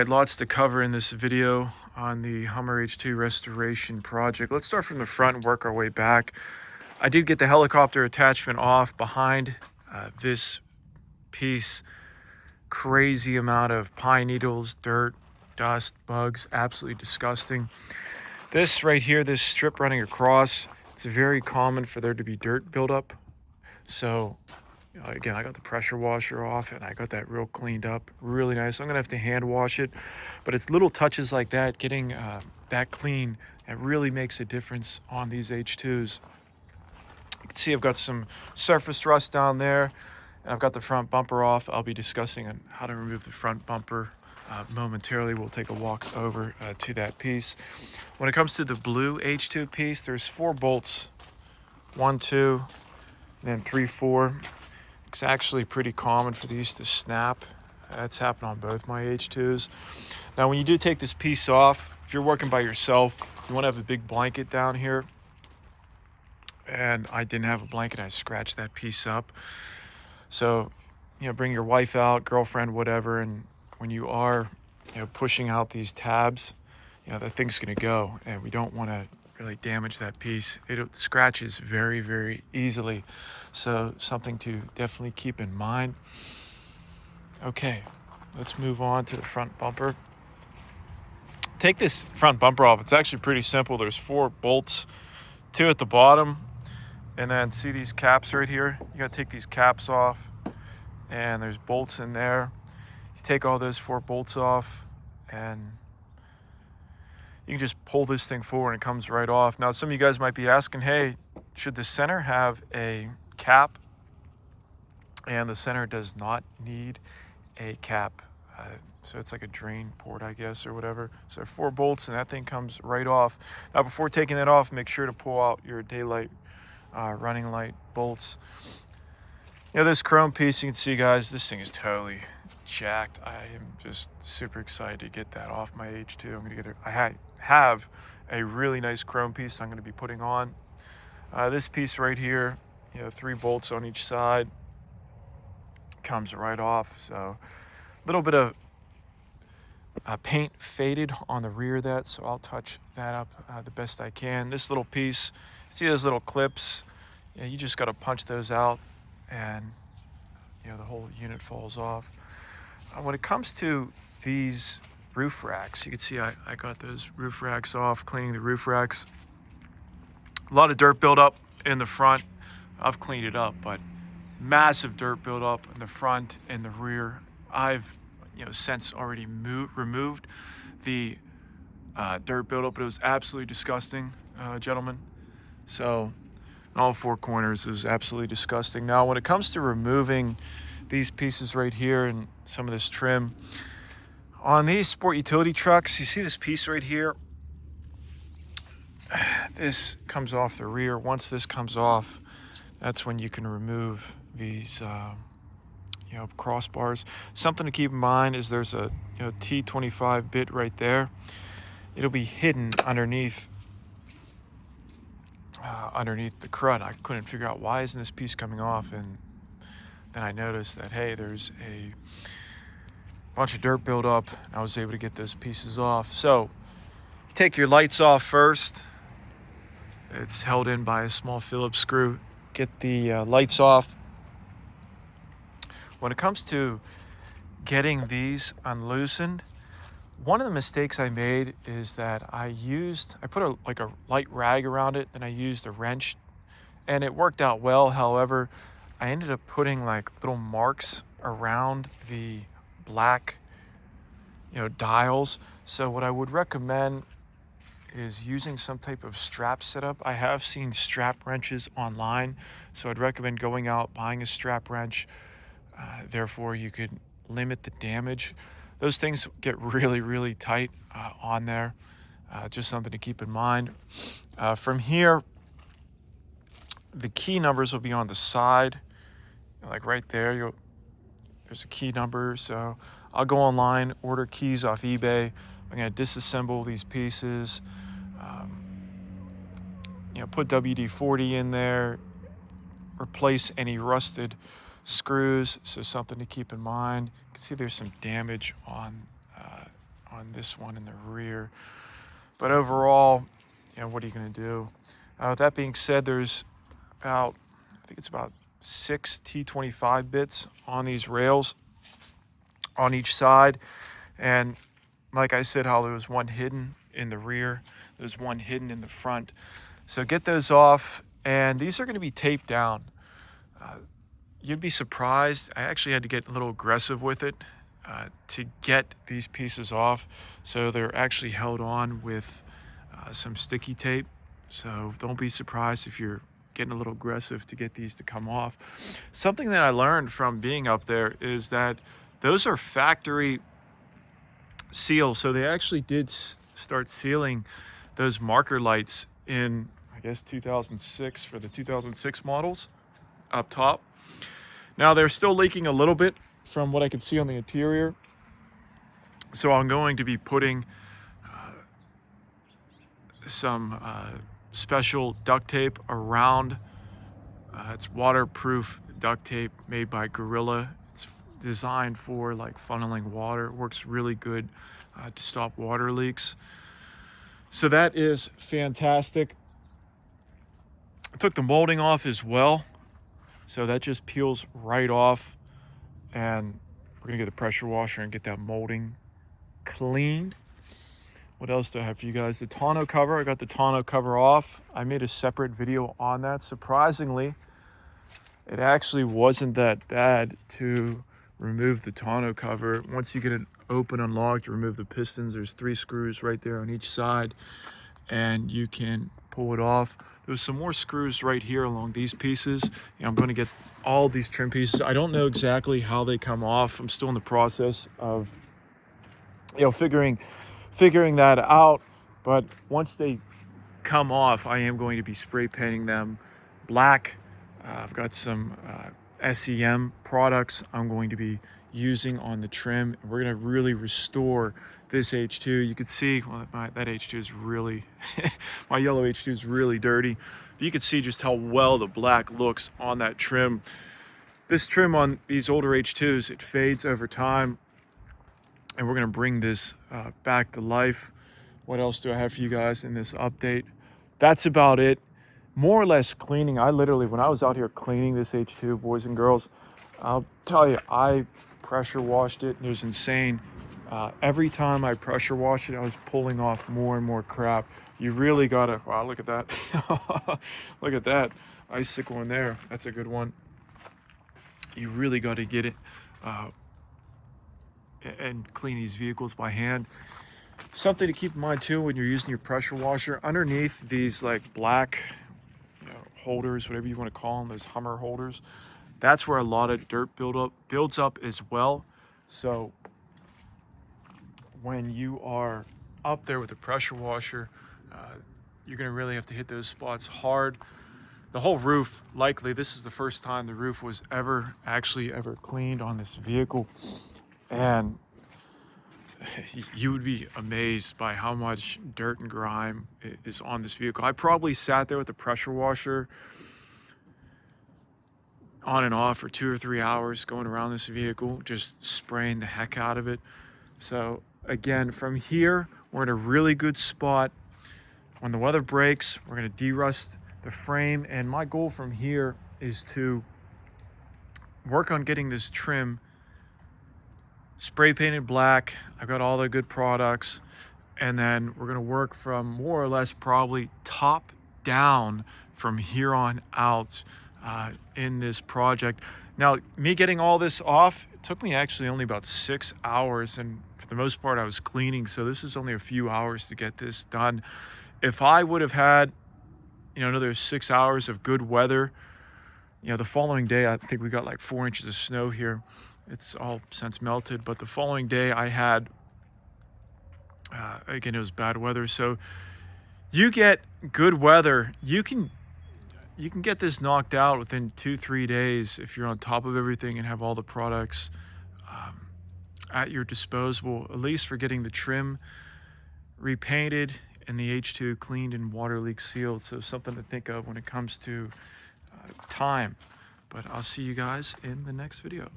I had lots to cover in this video on the HUMMER H2 Restoration project. Let's start from the front and work our way back. I did get the helicopter attachment off behind this piece. Crazy amount of pine needles, dirt, dust, bugs, absolutely disgusting. This right here, this strip running across, it's very common for there to be dirt buildup. So again, I got the pressure washer off and I got that real cleaned up, really nice. I'm gonna have to hand wash it, but it's little touches like that, getting that clean, it really makes a difference on these H2s. You can see I've got some surface rust down there, and I've got the front bumper off. I'll be discussing on how to remove the front bumper momentarily. We'll take a walk over to that piece. When it comes to the blue H2 piece, there's 4 bolts, 1, 2, and then 3, 4. It's actually pretty common for these to snap. That's happened on both my H2s. Now, when you do take this piece off, if you're working by yourself, you want to have a big blanket down here. And I didn't have a blanket. I scratched that piece up. So, bring your wife out, girlfriend, whatever. And when you are, pushing out these tabs, that thing's going to go. And we don't want to really damage that piece. It scratches very, very easily. So something to definitely keep in mind. Okay, let's move on to the front bumper. Take this front bumper off. It's actually pretty simple. There's 4 bolts, 2 at the bottom, and then see these caps right here? You gotta take these caps off, and there's bolts in there. You take all those 4 bolts off, and you can just pull this thing forward and it comes right off. Now, some of you guys might be asking, hey, should the center have a cap? And the center does not need a cap. So it's like a drain port, I guess, or whatever. So 4 bolts and that thing comes right off. Now, before taking that off, make sure to pull out your daylight running light bolts. This chrome piece, you can see, guys, this thing is totally jacked. I am just super excited to get that off my H2. I'm gonna get it. I have a really nice chrome piece I'm gonna be putting on. This piece right here, 3 bolts on each side, comes right off. So a little bit of paint faded on the rear of that, so I'll touch that up the best I can. This little piece, see those little clips? You just got to punch those out, and the whole unit falls off. When it comes to these roof racks, you can see I got those roof racks off, cleaning the roof racks. A lot of dirt buildup in the front. I've cleaned it up, but massive dirt buildup in the front and the rear. I've since already removed the dirt buildup, but it was absolutely disgusting, gentlemen. So all 4 corners is absolutely disgusting. Now, when it comes to removing these pieces right here and some of this trim on these sport utility trucks, you see this piece right here? This comes off the rear. Once this comes off, that's when you can remove these crossbars. Something to keep in mind is there's a T25 bit right there. It'll be hidden underneath the crud. I couldn't figure out why isn't this piece coming off, and then I noticed that, hey, there's a bunch of dirt buildup, and I was able to get those pieces off. So you take your lights off first. It's held in by a small Phillips screw. Get the lights off. When it comes to getting these unloosened, one of the mistakes I made is that I put a light rag around it, then I used a wrench, and it worked out well. However, I ended up putting little marks around the black dials. So what I would recommend is using some type of strap setup. I have seen strap wrenches online, so I'd recommend going out, buying a strap wrench. Therefore, you could limit the damage. Those things get really, really tight on there. Just something to keep in mind. From here, the key numbers will be on the side, right there. There's a key number. So I'll go online, order keys off eBay. I'm going to disassemble these pieces. Put WD-40 in there. Replace any rusted screws, so something to keep in mind. You can see there's some damage on on this one in the rear. But overall, what are you going to do? With that being said, there's about, I think it's about 6 T25 bits on these rails on each side. And like I said, how there was one hidden in the rear, there's one hidden in the front. So get those off, and these are going to be taped down. You'd be surprised. I actually had to get a little aggressive with it to get these pieces off. So they're actually held on with some sticky tape. So don't be surprised if you're getting a little aggressive to get these to come off. Something that I learned from being up there is that those are factory seals. So they actually did start sealing those marker lights in, I guess, 2006 for the 2006 models up top. Now they're still leaking a little bit from what I can see on the interior. So I'm going to be putting some special duct tape around. It's waterproof duct tape made by Gorilla. It's designed for like funneling water. It works really good to stop water leaks. So that is fantastic. I took the molding off as well. So that just peels right off, and we're gonna get a pressure washer and get that molding cleaned. What else do I have for you guys? The tonneau cover, I got the tonneau cover off. I made a separate video on that. Surprisingly, it actually wasn't that bad to remove the tonneau cover. Once you get it open, unlocked, remove the pistons, there's 3 screws right there on each side, and you can pull it off. There's some more screws right here along these pieces. I'm going to get all these trim pieces. I don't know exactly how they come off. I'm still in the process of figuring that out. But once they come off, I am going to be spray painting them black. I've got some SEM products I'm going to be using on the trim. We're going to really restore this H2. You can see that H2 is really, my yellow H2 is really dirty. But you can see just how well the black looks on that trim. This trim on these older H2s, it fades over time. And we're going to bring this back to life. What else do I have for you guys in this update? That's about it. More or less cleaning. I literally, when I was out here cleaning this H2, boys and girls, I'll tell you, I pressure washed it. It was insane. Every time I pressure washed it, I was pulling off more and more crap. You really gotta, wow, look at that. Look at that icicle in there. That's a good one. You really gotta get it and clean these vehicles by hand. Something to keep in mind too when you're using your pressure washer, underneath these like black holders, whatever you want to call them, those Hummer holders, that's where a lot of dirt builds up as well. So when you are up there with a pressure washer, you're going to really have to hit those spots hard. The whole roof, likely this is the first time the roof was ever cleaned on this vehicle, and you would be amazed by how much dirt and grime is on this vehicle. I probably sat there with the pressure washer on and off for 2 or 3 hours going around this vehicle, just spraying the heck out of it. So again, from here, we're in a really good spot. When the weather breaks, we're going to de-rust the frame, and my goal from here is to work on getting this trim spray painted black. I've got all the good products, and then we're going to work from more or less probably top down from here on out in this project. Now, me getting all this off, it took me actually only about 6 hours, and for the most part I was cleaning, so this is only a few hours to get this done. If I would have had another 6 hours of good weather, the following day, I think we got like 4 inches of snow here. It's all since melted, but the following day I had, again, it was bad weather. So you get good weather, you can get this knocked out within 2-3 days if you're on top of everything and have all the products at your disposal, at least for getting the trim repainted and the H2 cleaned and water leak sealed. So something to think of when it comes to time. But I'll see you guys in the next video.